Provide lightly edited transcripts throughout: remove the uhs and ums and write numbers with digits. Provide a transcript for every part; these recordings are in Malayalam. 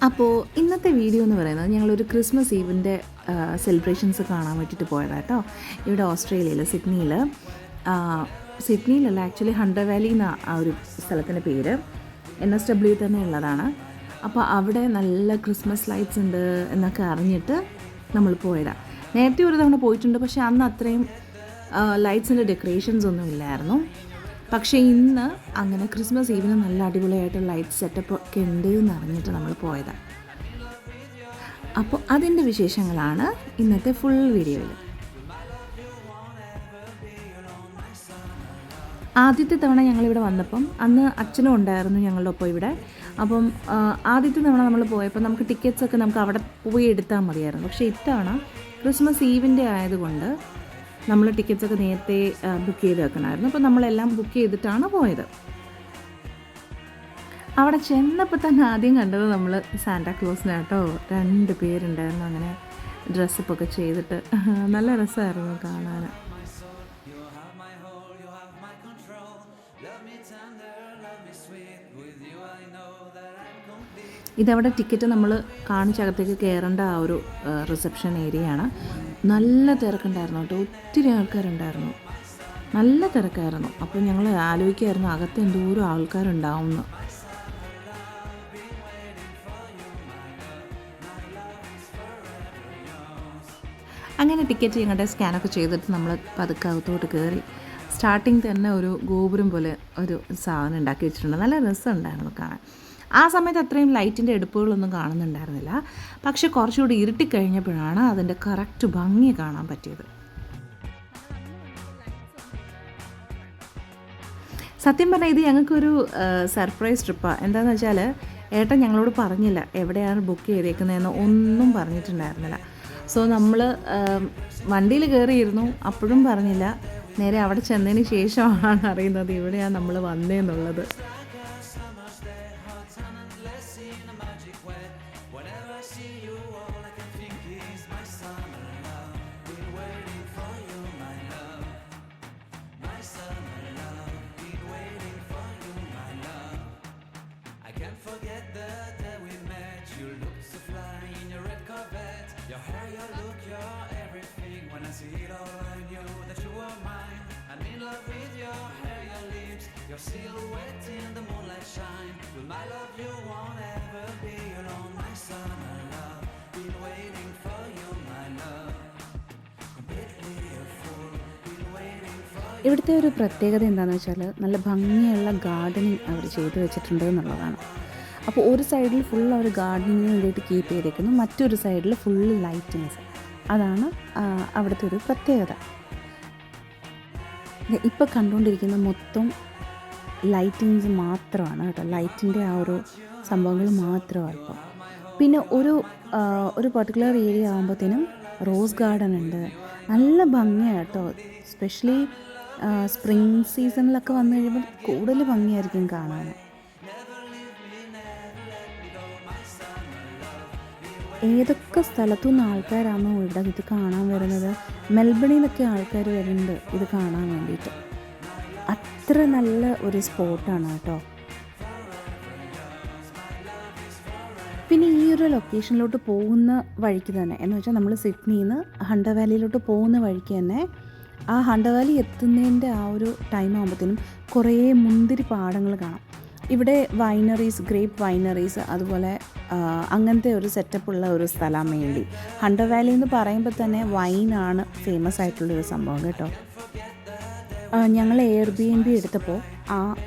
അപ്പോൾ ഇന്നത്തെ വീഡിയോ എന്ന് പറയുന്നത് ഞങ്ങളൊരു ക്രിസ്മസ് ഈവിൻ്റെ സെലിബ്രേഷൻസ് കാണാൻ വേണ്ടിയിട്ട് പോയതാണ് കേട്ടോ. ഇവിടെ ഓസ്ട്രേലിയയിൽ സിഡ്നിയിലല്ല, ആക്ച്വലി ഹണ്ടർ വാലി എന്ന ആ ഒരു സ്ഥലത്തിൻ്റെ പേര് NSW തന്നെ ഉള്ളതാണ്. അപ്പോൾ അവിടെ നല്ല ക്രിസ്മസ് ലൈറ്റ്സ് ഉണ്ട് എന്നൊക്കെ അറിഞ്ഞിട്ട് നമ്മൾ പോയതാണ്. നേരത്തെ ഒരു തവണ പോയിട്ടുണ്ട്, പക്ഷേ അന്ന് അത്രയും ലൈറ്റ്സിൻ്റെ ഡെക്കറേഷൻസ് ഒന്നും ഇല്ലായിരുന്നു. പക്ഷേ ഇന്ന് അങ്ങനെ ക്രിസ്മസ് ഈവിന് നല്ല അടിപൊളിയായിട്ട് ലൈറ്റ് സെറ്റപ്പ് ഒക്കെ ഉണ്ട് എന്ന് അറിഞ്ഞിട്ട് നമ്മൾ പോയതാണ്. അപ്പോൾ അതിൻ്റെ വിശേഷങ്ങളാണ് ഇന്നത്തെ ഫുൾ വീഡിയോയിൽ. ആദ്യത്തെ തവണ ഞങ്ങളിവിടെ വന്നപ്പം അന്ന് അച്ഛനും ഉണ്ടായിരുന്നു ഞങ്ങളുടെ ഒപ്പം ഇവിടെ. അപ്പം ആദ്യത്തെ തവണ നമ്മൾ പോയപ്പോൾ നമുക്ക് ടിക്കറ്റ്സൊക്കെ നമുക്ക് അവിടെ പോയി എടുത്താൽ മതിയായിരുന്നു. പക്ഷേ ഇത്തവണ ക്രിസ്മസ് ഈവിൻ്റെ ആയതുകൊണ്ട് നമ്മൾ ടിക്കറ്റ്സൊക്കെ നേരത്തെ ബുക്ക് ചെയ്ത് വെക്കണമായിരുന്നു. അപ്പോൾ നമ്മളെല്ലാം ബുക്ക് ചെയ്തിട്ടാണ് പോയത്. അവിടെ ചെന്നപ്പോൾ തന്നെ ആദ്യം കണ്ടത് നമ്മൾ സാന്റാക്ലോസിനെ കേട്ടോ. 2 പേരുണ്ടായിരുന്നു അങ്ങനെ ഡ്രസ്സപ്പൊക്കെ ചെയ്തിട്ട്. നല്ല രസമായിരുന്നു കാണാൻ. ഇതവിടെ ടിക്കറ്റ് നമ്മൾ കാണിച്ചകത്തേക്ക് കയറേണ്ട ആ ഒരു റിസപ്ഷൻ ഏരിയയാണ്. നല്ല തിരക്കുണ്ടായിരുന്നു കേട്ടോ, ഒത്തിരി ആൾക്കാരുണ്ടായിരുന്നു, നല്ല തിരക്കായിരുന്നു. അപ്പോൾ ഞങ്ങൾ ആലോചിക്കായിരുന്നു അകത്ത് എന്തോരം ആൾക്കാരുണ്ടാവുമെന്ന്. അങ്ങനെ ടിക്കറ്റ് ഞങ്ങളുടെ സ്കാനൊക്കെ ചെയ്തിട്ട് നമ്മൾ പതുക്കെ അകത്തോട്ട് കയറി. സ്റ്റാർട്ടിങ് തന്നെ ഒരു ഗോപുരം പോലെ ഒരു സാധനം ഉണ്ടാക്കി വെച്ചിട്ടുണ്ട്. നല്ല രസമുണ്ടായിരുന്നു കാണാൻ. ആ സമയത്ത് അത്രയും ലൈറ്റിൻ്റെ എടുപ്പുകളൊന്നും കാണുന്നുണ്ടായിരുന്നില്ല. പക്ഷെ കുറച്ചുകൂടി ഇരുട്ടിക്കഴിഞ്ഞപ്പോഴാണ് അതിൻ്റെ കറക്റ്റ് ഭംഗി കാണാൻ പറ്റിയത്. സത്യം പറഞ്ഞാൽ ഇത് ഞങ്ങൾക്കൊരു സർപ്രൈസ് ട്രിപ്പാണ്. എന്താണെന്ന് വെച്ചാൽ ഏട്ടൻ ഞങ്ങളോട് പറഞ്ഞില്ല എവിടെയാണ് ബുക്ക് ചെയ്തേക്കുന്നതെന്ന്, ഒന്നും പറഞ്ഞിട്ടുണ്ടായിരുന്നില്ല. സോ നമ്മൾ വണ്ടിയിൽ കയറിയിരുന്നു, അപ്പോഴും പറഞ്ഞില്ല. നേരെ അവിടെ ചെന്നതിന് ശേഷമാണ് അറിയുന്നത് ഇവിടെയാണ് നമ്മൾ വന്നതെന്നുള്ളത്. Your silhouette in the moonlight shine. With my love you won't ever be alone. My summer love, been waiting for you, my love. Completely a fool, been waiting for you. ഇവിടുത്തെ ഒരു പ്രത്യേകത എന്താണെന്ന് വെച്ചാൽ നല്ല ഭംഗിയുള്ള ഗാർഡനിങ് അവർ ചെയ്തു വെച്ചിട്ടുണ്ട് എന്നുള്ളതാണ്. അപ്പോൾ ഒരു സൈഡിൽ ഫുൾ അവർ ഗാർഡനിങ്ങിന് വേണ്ടിയിട്ട് കീപ്പ് ചെയ്തേക്കുന്നു, മറ്റൊരു സൈഡിൽ ഫുൾ ലൈറ്റിങ്സ്. അതാണ് അവിടുത്തെ ഒരു പ്രത്യേകത. ഇപ്പോൾ കണ്ടുകൊണ്ടിരിക്കുന്ന മൊത്തം ലൈറ്റിങ്സ് മാത്രമാണ് കേട്ടോ. ലൈറ്റിൻ്റെ ആ ഒരു സംഭവങ്ങൾ മാത്രമാണ് ഇപ്പോൾ. പിന്നെ ഒരു പർട്ടിക്കുലർ ഏരിയ ആകുമ്പോഴത്തേനും റോസ് ഗാർഡൻ ഉണ്ട്. നല്ല ഭംഗിയാണ് കേട്ടോ. സ്പെഷ്യലി സ്പ്രിങ് സീസണിലൊക്കെ വന്നു കഴിയുമ്പോൾ കൂടുതൽ ഭംഗിയായിരിക്കും കാണാൻ. ഏതൊക്കെ സ്ഥലത്തു നിന്ന് ആൾക്കാരാണോ ഇവിടെ ഇത് കാണാൻ വരുന്നത്. മെൽബണിൽ നിന്നൊക്കെ ആൾക്കാർ വരുന്നുണ്ട് ഇത് കാണാൻ വേണ്ടിയിട്ട്. അത്ര നല്ല ഒരു സ്പോട്ടാണ് കേട്ടോ. പിന്നെ ഈ ഒരു ലൊക്കേഷനിലോട്ട് പോകുന്ന വഴിക്ക് തന്നെ, എന്ന് വെച്ചാൽ നമ്മൾ സിഡ്നിയിൽ നിന്ന് ഹണ്ടർ വാലിയിലോട്ട് പോകുന്ന വഴിക്ക് തന്നെ ആ ഹണ്ടർ വാലി എത്തുന്നതിൻ്റെ ആ ഒരു ടൈം ആകുമ്പോഴത്തേനും കുറേ മുന്തിരി പാടങ്ങൾ കാണാം. ഇവിടെ വൈനറീസ്, ഗ്രേപ്പ് വൈനറീസ്, അതുപോലെ അങ്ങനത്തെ ഒരു സെറ്റപ്പുള്ള ഒരു സ്ഥലം വേണ്ടി. ഹണ്ടർ വാലി എന്ന് പറയുമ്പോൾ തന്നെ വൈനാണ് ഫേമസ് ആയിട്ടുള്ളൊരു സംഭവം കേട്ടോ. ഞങ്ങൾ Airbnb എടുത്തപ്പോൾ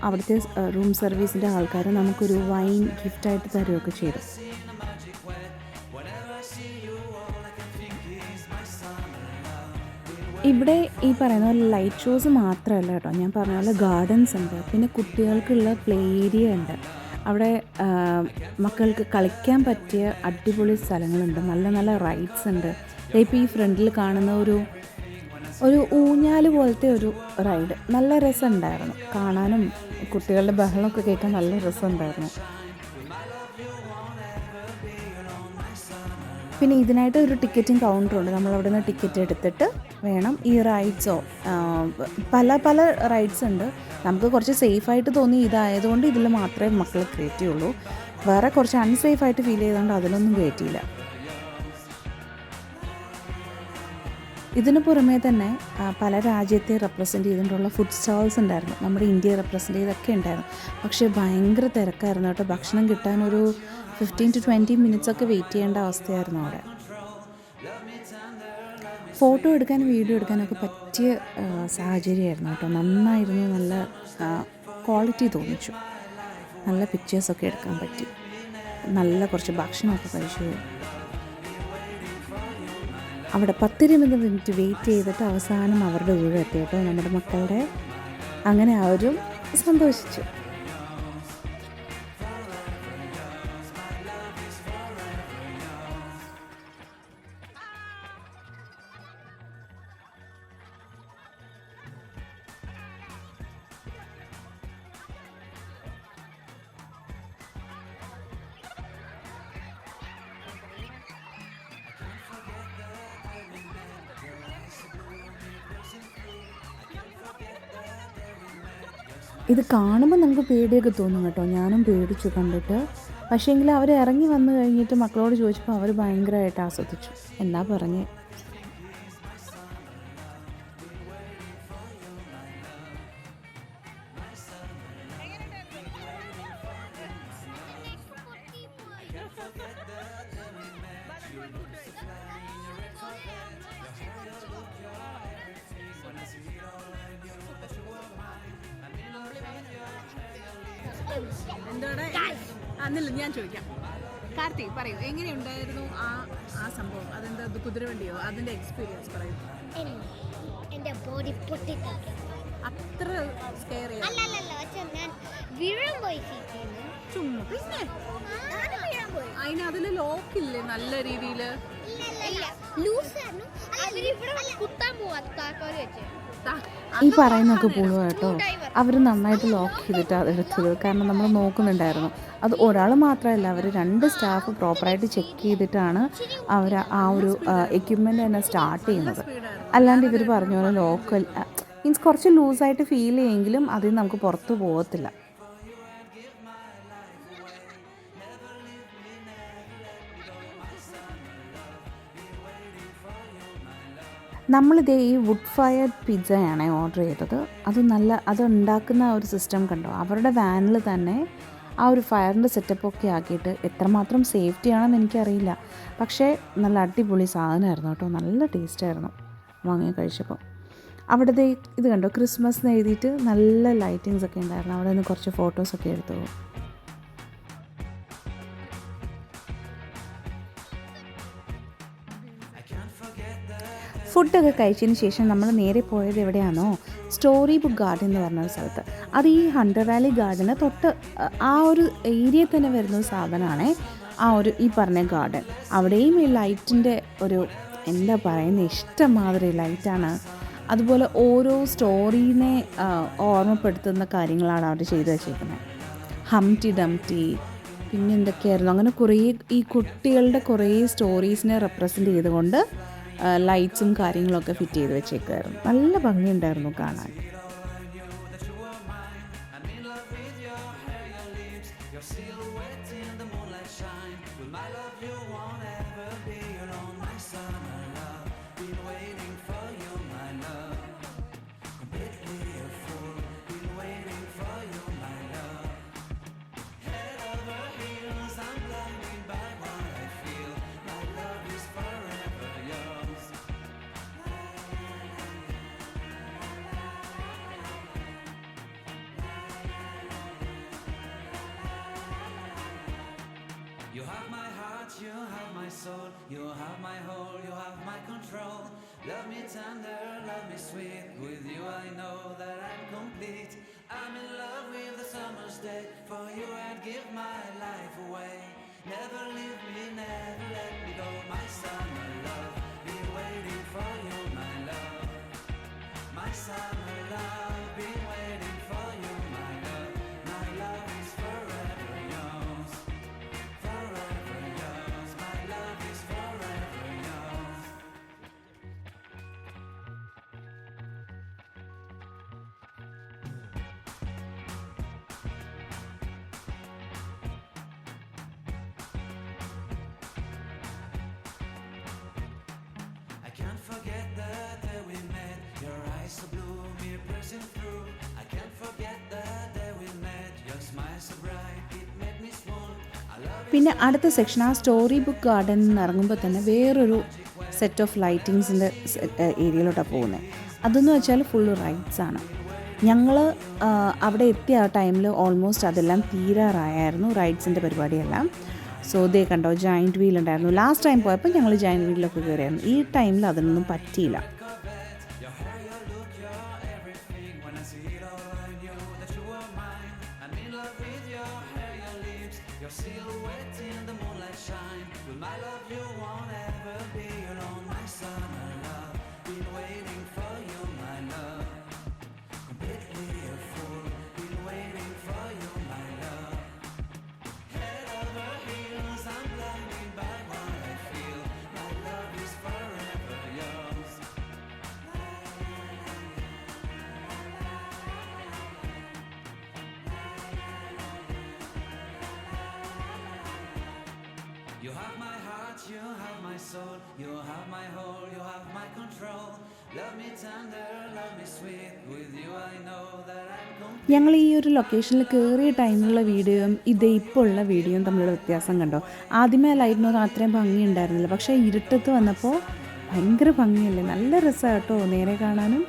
അവിടുത്തെ റൂം സർവീസിൻ്റെ ആൾക്കാർ നമുക്കൊരു വൈൻ ഗിഫ്റ്റായിട്ട് തരുകയൊക്കെ ചെയ്തു. ഇവിടെ ഈ പറയുന്ന പോലെ ലൈറ്റ് ഷോസ് മാത്രമല്ല കേട്ടോ, ഞാൻ പറഞ്ഞ പോലെ ഗാർഡൻസ് ഉണ്ട്. പിന്നെ കുട്ടികൾക്കുള്ള പ്ലേ ഏരിയ ഉണ്ട്. അവിടെ മക്കൾക്ക് കളിക്കാൻ പറ്റിയ അടിപൊളി സ്ഥലങ്ങളുണ്ട്. നല്ല നല്ല റൈഡ്സ് ഉണ്ട്. ഇപ്പോൾ ഈ ഫ്രണ്ടിൽ കാണുന്ന ഒരു ഊഞ്ഞാൽ പോലത്തെ ഒരു റൈഡ് നല്ല രസമുണ്ടായിരുന്നു കാണാനും. കുട്ടികളുടെ ബഹളമൊക്കെ കേൾക്കാൻ നല്ല രസമുണ്ടായിരുന്നു. പിന്നെ ഇതിനായിട്ട് ഒരു ടിക്കറ്റിംഗ് കൗണ്ടറുണ്ട്. നമ്മളവിടെ നിന്ന് ടിക്കറ്റ് എടുത്തിട്ട് വേണം ഈ റൈഡ്സോ പല പല റൈഡ്സ് ഉണ്ട്. നമുക്ക് കുറച്ച് സേഫായിട്ട് തോന്നി ഇതായതുകൊണ്ട് ഇതിൽ മാത്രമേ മക്കൾ കയറ്റിയുള്ളൂ. വേറെ കുറച്ച് അൺസേഫായിട്ട് ഫീൽ ചെയ്തുകൊണ്ട് അതിലൊന്നും കയറ്റിയില്ല. ഇതിന് പുറമേ തന്നെ പല രാജ്യത്തെ റെപ്രസെൻ്റ് ചെയ്തുകൊണ്ടുള്ള ഫുഡ് സ്റ്റാൾസ് ഉണ്ടായിരുന്നു. നമ്മുടെ ഇന്ത്യയെ റെപ്രസെൻ്റ് ചെയ്തൊക്കെ ഉണ്ടായിരുന്നു. പക്ഷേ ഭയങ്കര തിരക്കായിരുന്നു കേട്ടോ. ഭക്ഷണം കിട്ടാനൊരു 15 to 20 minutes ഒക്കെ വെയിറ്റ് ചെയ്യേണ്ട അവസ്ഥയായിരുന്നു അവിടെ. ഫോട്ടോ എടുക്കാനും വീഡിയോ എടുക്കാനൊക്കെ പറ്റിയ സാഹചര്യമായിരുന്നു കേട്ടോ. നന്നായിരുന്നു, നല്ല ക്വാളിറ്റി തോന്നിച്ചു. നല്ല പിക്ചേഴ്സൊക്കെ എടുക്കാൻ പറ്റി. നല്ല കുറച്ച് ഭക്ഷണമൊക്കെ കഴിച്ചു. അവിടെ 10-20 മിനിറ്റ് വെയിറ്റ് ചെയ്തിട്ട് അവസാനം അവരുടെ ഊഴം എത്തി കേട്ടോ, നമ്മുടെ മക്കളുടെ. അങ്ങനെ അവരും സന്തോഷിച്ചു. ഇത് കാണുമ്പോൾ നമുക്ക് പേടിയൊക്കെ തോന്നും കേട്ടോ. ഞാനും പേടിച്ചു കണ്ടിട്ട്. പക്ഷേങ്കിൽ അവർ ഇറങ്ങി വന്നു കഴിഞ്ഞിട്ട് മക്കളോട് ചോദിച്ചപ്പോൾ അവർ ഭയങ്കരമായിട്ട് ആസ്വദിച്ചു. എന്നാ പറഞ്ഞേ. എന്താണ് അന്നില്ല, ഞാൻ ചോദിക്കാം. കാർത്തി പറയൂ, എങ്ങനെയുണ്ടായിരുന്നു ആ സംഭവം? അതെന്താ കുതിരവണ്ടിയോ? അതിന്റെ എക്സ്പീരിയൻസ് പറയൂ. എന്റെ ബോഡി പൊട്ടിത്തെറിക്കും. അത്ര സ്കെയർ ഞാൻ വീഴാൻ പോയി. ചുമ്മാ പിന്നെ അതിന് അതിൽ ലോക്കില്ലേ നല്ല രീതിയില്? കുത്താൻ പോവാ താക്കോല് വെച്ച്. ഈ പറയുന്നൊക്കെ പോവുക കേട്ടോ. അവർ നന്നായിട്ട് ലോക്ക് ചെയ്തിട്ട് അതെടുത്തത്. കാരണം നമ്മൾ നോക്കുന്നുണ്ടായിരുന്നു. അത് ഒരാൾ മാത്രമല്ല, അവർ 2 സ്റ്റാഫ് പ്രോപ്പറായിട്ട് ചെക്ക് ചെയ്തിട്ടാണ് അവർ ആ ഒരു എക്യുപ്മെൻ്റ് തന്നെ സ്റ്റാർട്ട് ചെയ്യുന്നത്. അല്ലാണ്ട് ഇവർ പറഞ്ഞ പോലെ ലോക്കൽ മീൻസ് കുറച്ച് ലൂസായിട്ട് ഫീൽ ചെയ്യുമെങ്കിലും അതിൽ നിന്ന് നമുക്ക് പുറത്ത് പോകത്തില്ല. നമ്മളിതേ ഈ വുഡ് ഫയർഡ് പിസ്സയാണ് ഓർഡർ ചെയ്തത്. അത് ഉണ്ടാക്കുന്ന ഒരു സിസ്റ്റം കണ്ടോ. അവരുടെ വാനിൽ തന്നെ ആ ഒരു ഫയറിൻ്റെ സെറ്റപ്പൊക്കെ ആക്കിയിട്ട്, എത്രമാത്രം സേഫ്റ്റി ആണെന്ന് എനിക്കറിയില്ല. പക്ഷേ നല്ല അടിപൊളി സാധനമായിരുന്നു കേട്ടോ. നല്ല ടേസ്റ്റായിരുന്നു വാങ്ങി കഴിച്ചപ്പോൾ. അവിടുത്തെ ഇത് കണ്ടോ, ക്രിസ്മസ് എന്ന് എഴുതിയിട്ട് നല്ല ലൈറ്റിങ്സ് ഒക്കെ ഉണ്ടായിരുന്നു. അവിടെ നിന്ന് കുറച്ച് ഫോട്ടോസൊക്കെ എടുത്തു. ഫുഡൊക്കെ കഴിച്ചതിന് ശേഷം നമ്മൾ നേരെ പോയത് എവിടെയാണോ, സ്റ്റോറി ബുക്ക് ഗാർഡൻ എന്ന് പറഞ്ഞ സ്ഥലത്ത്. അത് ഈ ഹണ്ടർ വാലി ഗാർഡന് തൊട്ട് ആ ഒരു ഏരിയയിൽ തന്നെ വരുന്ന ഒരു സാധനമാണ് ആ ഒരു ഈ പറഞ്ഞ ഗാർഡൻ. അവിടെയും ഈ ലൈറ്റിൻ്റെ ഒരു എന്താ പറയുന്നത്, ഇഷ്ടംമാതിരി ലൈറ്റാണ്. അതുപോലെ ഓരോ സ്റ്റോറീനെ ഓർമ്മപ്പെടുത്തുന്ന കാര്യങ്ങളാണ് അവർ ചെയ്തു വച്ചേക്കുന്നത്. ഹംറ്റി ഡംറ്റി പിന്നെ എന്തൊക്കെയായിരുന്നു, അങ്ങനെ കുറേ ഈ കുട്ടികളുടെ കുറേ സ്റ്റോറീസിനെ റെപ്രസെൻ്റ് ചെയ്തുകൊണ്ട് ലൈറ്റ്സും കാര്യങ്ങളൊക്കെ ഫിറ്റ് ചെയ്ത് വെച്ചേക്കുമായിരുന്നു. നല്ല ഭംഗിയുണ്ടായിരുന്നു കാണാൻ. You have my heart, you have my soul, you have my whole, you have my control. Love me tender, love me sweet, with you I know that I'm complete. I'm in love with the summer's day, for you I'd give my life away. Never leave me, never let me go, my summer love, be waiting for you, my love. My summer love, be waiting for you, my love. My love is forever yours. Forever yours, my love is forever yours. forget the day we met. Your eyes so blue, me pressing through. I can't forget the day we met. Your smile so bright, it made me swoon. I love പിന്നെ അടുത്ത സെക്ഷൻ ആ സ്റ്റോറി ബുക്ക് ഗാർഡനിൽ നിന്ന് ഇറങ്ങുമ്പോൾ തന്നെ വേറൊരു സെറ്റ് ഓഫ് ലൈറ്റിങ്സിൻ്റെ ഏരിയയിലോട്ടാണ് പോകുന്നത്. അതെന്ന് വെച്ചാൽ ഫുള്ള് റൈഡ്സ് ആണ്. ഞങ്ങൾ അവിടെ എത്തിയ ആ ടൈമിൽ ഓൾമോസ്റ്റ് അതെല്ലാം തീരാറായിരുന്നു, റൈഡ്സിൻ്റെ പരിപാടിയെല്ലാം. സോ ദേ കണ്ടോ, ജയൻറ്റ് വീൽ ഉണ്ടായിരുന്നു. ലാസ്റ്റ് ടൈം പോയപ്പോൾ ഞങ്ങൾ ജയൻറ്റ് വീലിലൊക്കെ കയറിയായിരുന്നു. ഈ ടൈമിൽ അതിനൊന്നും പറ്റിയില്ല. You have my heart, you have my soul, you have my whole, you have my control. Love me tender, love me sweet, with you I know that I'm complete. ഞങ്ങൾ ഈ ഒരു ലൊക്കേഷനിൽ കയറിയ ടൈമിലുള്ള വീഡിയോയും ഇത് ഇപ്പോൾ ഉള്ള വീഡിയോയും തമ്മിലുള്ള വ്യത്യാസം കണ്ടോ. ആദ്യമേ ലൈറ്റിനൊന്നും അത്രയും ഭംഗി ഉണ്ടായിരുന്നില്ല, പക്ഷേ ഇരുട്ടത്ത് വന്നപ്പോൾ ഭയങ്കര ഭംഗിയല്ലേ, നല്ല രസമാണ് കേട്ടോ നേരെ കാണാനും.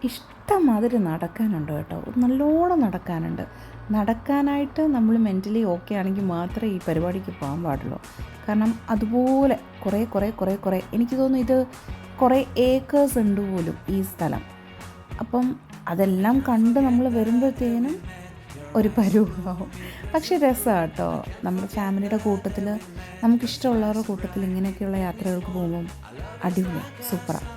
ഇഷ്ടംമാതിരി നടക്കാനുണ്ട് കേട്ടോ, നല്ലോണം നടക്കാനുണ്ട്. നടക്കാനായിട്ട് നമ്മൾ മെൻ്റലി ഓക്കെ ആണെങ്കിൽ മാത്രമേ ഈ പരിപാടിക്ക് പോകാൻ പാടുള്ളൂ. കാരണം അതുപോലെ കുറേ എനിക്ക് തോന്നുന്നു ഇത് കുറേ ഏക്കേഴ്സ് ഉണ്ട് പോലും ഈ സ്ഥലം. അപ്പം അതെല്ലാം കണ്ട് നമ്മൾ വരുമ്പോഴത്തേനും ഒരു പരുവാകും. പക്ഷേ രസമാണ് കേട്ടോ, നമ്മുടെ ഫാമിലിയുടെ കൂട്ടത്തിൽ, നമുക്കിഷ്ടമുള്ളവരുടെ കൂട്ടത്തിൽ ഇങ്ങനെയൊക്കെയുള്ള യാത്രകൾക്ക് പോകുമ്പം അടിപൊളിയാണ്, സൂപ്പറാണ്.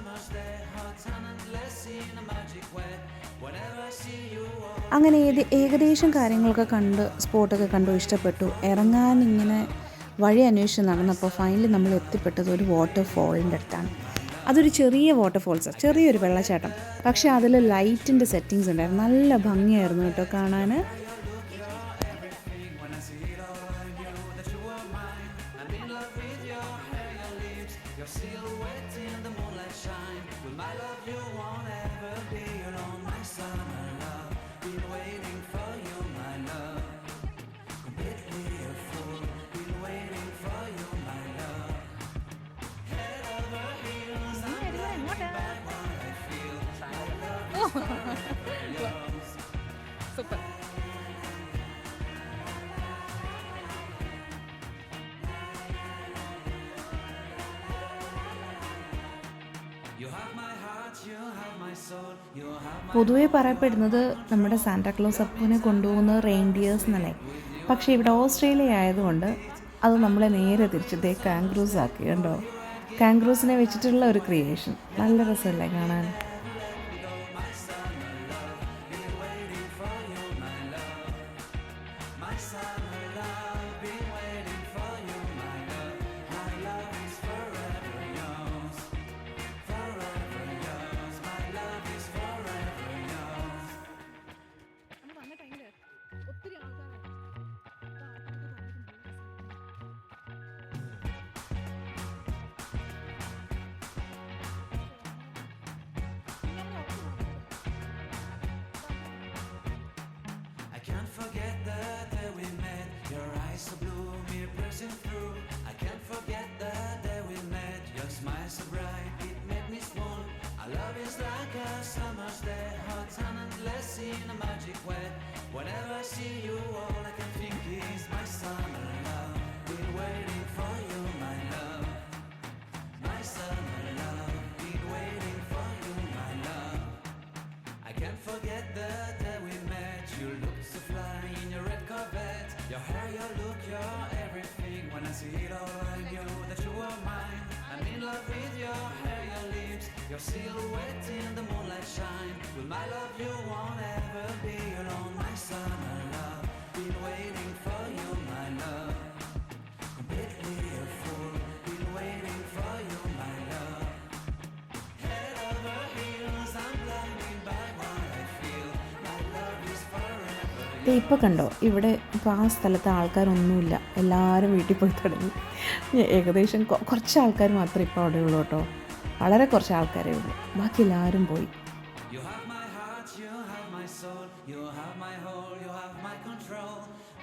അങ്ങനെ ഏകദേശം കാര്യങ്ങളൊക്കെ കണ്ട് സ്പോട്ടൊക്കെ കണ്ടു, ഇഷ്ടപ്പെട്ടു. ഇറങ്ങാൻ ഇങ്ങനെ വഴി അന്വേഷിച്ച് നടന്നപ്പോൾ ഫൈനലി നമ്മൾ എത്തിപ്പെട്ടത് ഒരു വാട്ടർഫോളിൻ്റെ അടുത്താണ്. അതൊരു ചെറിയ വാട്ടർഫോൾസ്, ചെറിയൊരു വെള്ളച്ചാട്ടം. പക്ഷേ അതിൽ ലൈറ്റിൻ്റെ സെറ്റിങ്സ് ഉണ്ടായിരുന്നു, നല്ല ഭംഗിയായിരുന്നു കേട്ടോ കാണാൻ. സൂപ്പർ. പൊതുവേ പറയപ്പെടുന്നത് നമ്മുടെ സാന്റാക്ലോസ് അപ്പുവിനെ കൊണ്ടുപോകുന്ന റെയിൻഡിയേഴ്സ് എന്നല്ലേ. പക്ഷേ ഇവിടെ ഓസ്ട്രേലിയ ആയതുകൊണ്ട് അത് നമ്മളെ നേരെ തിരിച്ച് കാംഗ്രൂസ് ആക്കി കണ്ടോ. കാംഗ്രൂസിനെ വെച്ചിട്ടുള്ള ഒരു ക്രിയേഷൻ, നല്ല രസമല്ലേ കാണാൻ. Forget the day we met. Your eyes so blue, me pressing through. I can't forget the day we met. Your smile so bright, it made me swoon. Our love is like a summer's day, hot and endless in a magic way. Whenever I see you, all I can think is my summer love. Been waiting for you, my love. My summer love. Been waiting for you, my love. I can't forget the day we met. You look so fly in your red Corvette. Your hair, your look, your everything. When I see it all, I knew that you were mine. I'm in love with your hair, your lips, your silhouette in the moonlight shine. With my love, you won't ever be alone. My summer love, been waiting for you, my love. Completely a fool, been waiting for you, my love. Head over heels, I'm ഇപ്പോൾ കണ്ടോ ഇവിടെ ഇപ്പോൾ ആ സ്ഥലത്ത് ആൾക്കാരൊന്നുമില്ല, എല്ലാവരും വീട്ടിൽ പോയി തുടങ്ങി. ഏകദേശം കുറച്ച് ആൾക്കാർ മാത്രമേ ഇപ്പോൾ അവിടെ ഉള്ളൂ കേട്ടോ, വളരെ കുറച്ച് ആൾക്കാരേ ഉള്ളൂ, ബാക്കി എല്ലാവരും പോയി. You have my heart, you have my soul, you have my whole, you have my control.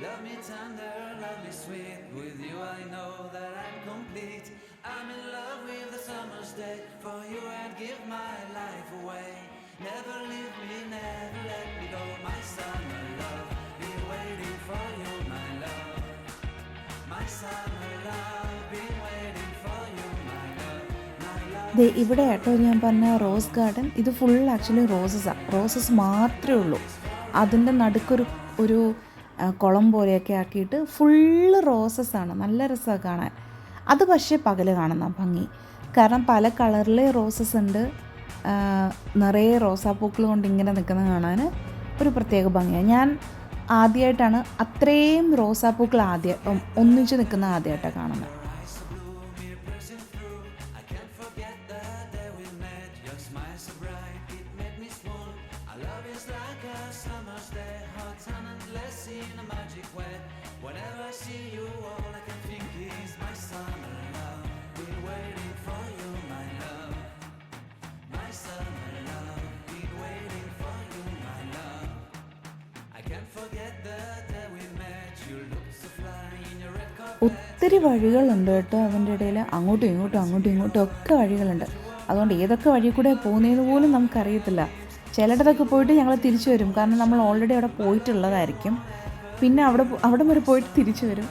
Love me tender, love me sweet, with you I know that I'm complete. I'm in love with the summer's day, for you I'd give my life away. Never leave me, never let me go, my summer love, been waiting for you, my love. My summer love, been waiting for you, my love, my love. ഇവിടെ കേട്ടോ ഞാൻ പറഞ്ഞ റോസ് ഗാർഡൻ, ഇത് ഫുൾ ആക്ച്വലി റോസസ് മാത്രമേ ഉള്ളൂ. അതിൻ്റെ നടുക്കൊരു ഒരു കുളം പോലെയൊക്കെ ആക്കിയിട്ട് ഫുള്ള് റോസസ്സാണ്, നല്ല രസമാണ് കാണാൻ. അത് പക്ഷേ പകൽ കാണുന്ന ഭംഗി, കാരണം പല കളറിലെ റോസസ് ഉണ്ട്, നിറയെ റോസാപ്പൂക്കൾ കൊണ്ട് ഇങ്ങനെ നിൽക്കുന്നത് കാണാൻ ഒരു പ്രത്യേക ഭംഗിയാണ്. ഞാൻ ആദ്യമായിട്ടാണ് അത്രയും റോസാപ്പൂക്കൾ ഒന്നിച്ച് നിൽക്കുന്ന ആദ്യമായിട്ടാണ് കാണുന്നത്. Whenever I see you, all I can think is my summer love. Been waiting for you, my love. My summer love. Been waiting for you, my love. I can't forget the day we met. You looked so fly in your red carpet. ഒത്തിരി വഴികളുണ്ട് കേട്ടോ, അതിൻ്റെ ഇടയിൽ അങ്ങോട്ടും ഇങ്ങോട്ടും ഒക്കെ വഴികളുണ്ട്. അതുകൊണ്ട് ഏതൊക്കെ വഴി കൂടെ പോകുന്നതെന്ന് പോലും നമുക്കറിയത്തില്ല. ചിലയിടത്തൊക്കെ പോയിട്ട് ഞങ്ങൾ തിരിച്ചു വരും, കാരണം നമ്മൾ ഓൾറെഡി അവിടെ പോയിട്ടുള്ളതായിരിക്കും. പിന്നെ അവിടെ വരെ പോയിട്ട് തിരിച്ചു വരും.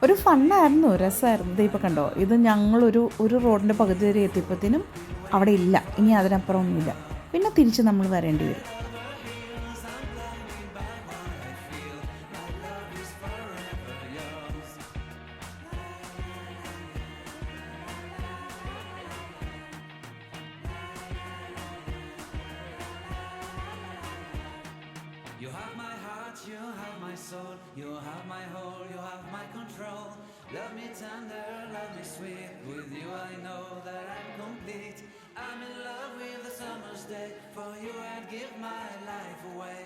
ഒരു ഫണ്ണായിരുന്നു, രസമായിരുന്നു. ഇത് ഇപ്പോൾ കണ്ടോ, ഇത് ഞങ്ങളൊരു റോഡിൻ്റെ പകുതി വരെ എത്തിയപ്പോഴത്തേനും അവിടെ ഇല്ല, ഇനി അതിനപ്പുറം ഒന്നുമില്ല. പിന്നെ തിരിച്ച് നമ്മൾ വരേണ്ടി വരും. You have my heart, you have my soul, you have my whole, you have my control. Love me tender, love me sweet, with you I know that I'm complete. I'm in love with the summer's day, for you I'd give my life away.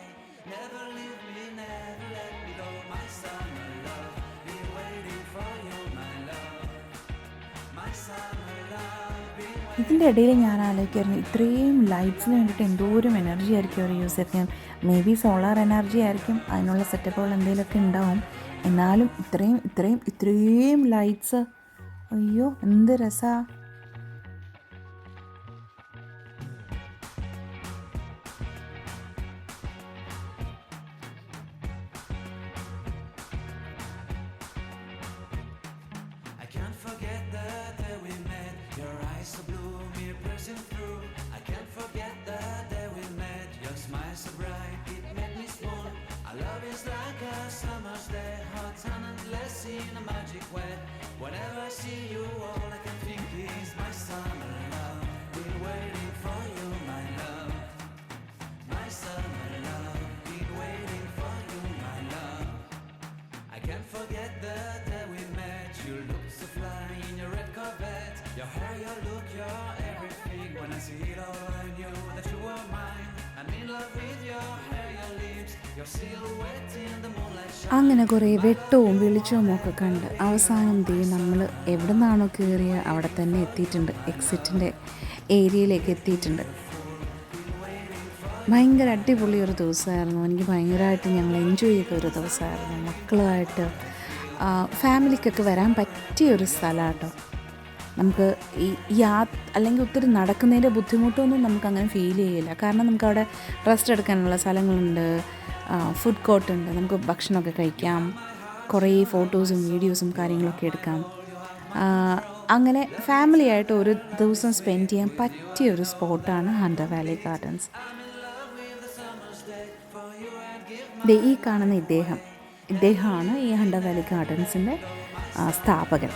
Never leave me, never let me go, my summer love. Been waiting for you, my love. My summer love, been waiting. ഇതിൻ്റെ ഇടയിൽ ഞാൻ ആലോചിക്കായിരുന്നു, ഇത്രയും ലൈറ്റ്സിന് വേണ്ടിയിട്ട് എന്തോരം എനർജി ആയിരിക്കും അവർ യൂസ് ചെയ്യുന്നത്. മേ ബി സോളാർ എനർജി ആയിരിക്കും, അതിനുള്ള സെറ്റപ്പുകൾ എന്തെങ്കിലുമൊക്കെ ഉണ്ടാവും. എന്നാലും ഇത്രയും ലൈറ്റ്സ്, അയ്യോ എന്ത് രസമാണ്. I can't forget the day we met. Your eyes so blue, me piercing through. I can't forget the day we met. Your smile so bright, it made me swoon. Our love is like a summer's day, hot and endless in a magic way. Whenever I see you, all I can think is my summer love. Been waiting for you, my love. My summer love. Been waiting for you, my love. I can't forget the day we met. You look so fly in your red Corvette. Your hair, your look, your everything. When I see it all, I knew that you were mine. I'm in love with your hair, your lips, your silhouette in the moonlight shine. അങ്ങനെ കുറേ വെട്ടവും വെളിച്ചവും ഒക്കെ കണ്ട് അവസാനം നമ്മൾ എവിടെ നിന്നാണോ കയറിയ അവിടെ തന്നെ എത്തിയിട്ടുണ്ട്, എക്സിറ്റിൻ്റെ ഏരിയയിലേക്ക് എത്തിയിട്ടുണ്ട്. ഭയങ്കര അടിപൊളി ഒരു ദിവസമായിരുന്നു. എനിക്ക് ഭയങ്കരമായിട്ട് ഞങ്ങൾ എൻജോയ് ചെയ്ത ഒരു ദിവസമായിരുന്നു. മക്കളുമായിട്ട് ഫാമിലിക്കൊക്കെ വരാൻ പറ്റിയ ഒരു സ്ഥലമാണ് കേട്ടോ. നമുക്ക് അല്ലെങ്കിൽ ഒത്തിരി നടക്കുന്നതിൻ്റെ ബുദ്ധിമുട്ടൊന്നും നമുക്കങ്ങനെ ഫീൽ ചെയ്യില്ല, കാരണം നമുക്കവിടെ റെസ്റ്റ് എടുക്കാനുള്ള സ്ഥലങ്ങളുണ്ട്, ഫുഡ് കോർട്ടുണ്ട്, നമുക്ക് ഭക്ഷണമൊക്കെ കഴിക്കാം, കുറേ ഫോട്ടോസും വീഡിയോസും കാര്യങ്ങളൊക്കെ എടുക്കാം. അങ്ങനെ ഫാമിലിയായിട്ട് ഒരു ദിവസം സ്പെൻഡ് ചെയ്യാൻ പറ്റിയ ഒരു സ്പോട്ടാണ് ഹണ്ടർ വാലി ഗാർഡൻസ്. ഈ കാണുന്ന ഇദ്ദേഹമാണ് ഈ ഹണ്ടർ വാലി ഗാർഡൻസിൻ്റെ സ്ഥാപകൻ.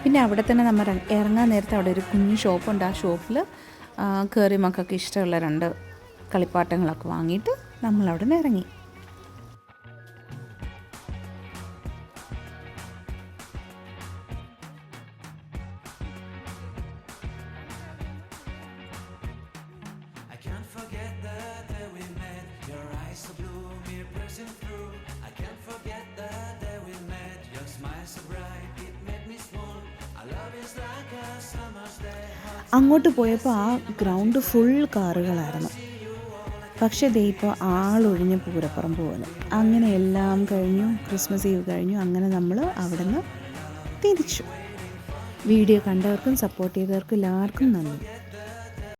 പിന്നെ അവിടെ തന്നെ നമ്മൾ ഇറങ്ങാൻ നേരത്തെ അവിടെ ഒരു കുഞ്ഞു ഷോപ്പുണ്ട്. ആ ഷോപ്പിൽ കയറി മക്കൾക്ക് ഇഷ്ടമുള്ള 2 കളിപ്പാട്ടങ്ങളൊക്കെ വാങ്ങിയിട്ട് നമ്മളവിടെ നിന്ന് ഇറങ്ങി. so blue, me pressing through. I can't forget the day we met. Your smile so bright, it made me swoon. Our love is like a summer's day. അങ്ങോട്ട് പോയപ്പോൾ ആ ഗ്രൗണ്ട് ഫുൾ കാറുകളായിരുന്നു. പക്ഷേ ദേ ഇപ്പോൾ ആളൊഴിഞ്ഞ പൂരപ്പുറമ്പ് പോലെ. അങ്ങനെ എല്ലാം കഴിഞ്ഞു, ക്രിസ്മസ് ഈവ് കഴിഞ്ഞു. അങ്ങനെ നമ്മൾ അവിടെ നിന്ന് തിരിച്ചു. വീഡിയോ കണ്ടവർക്കും സപ്പോർട്ട് ചെയ്തവർക്കും എല്ലാവർക്കും നന്ദി.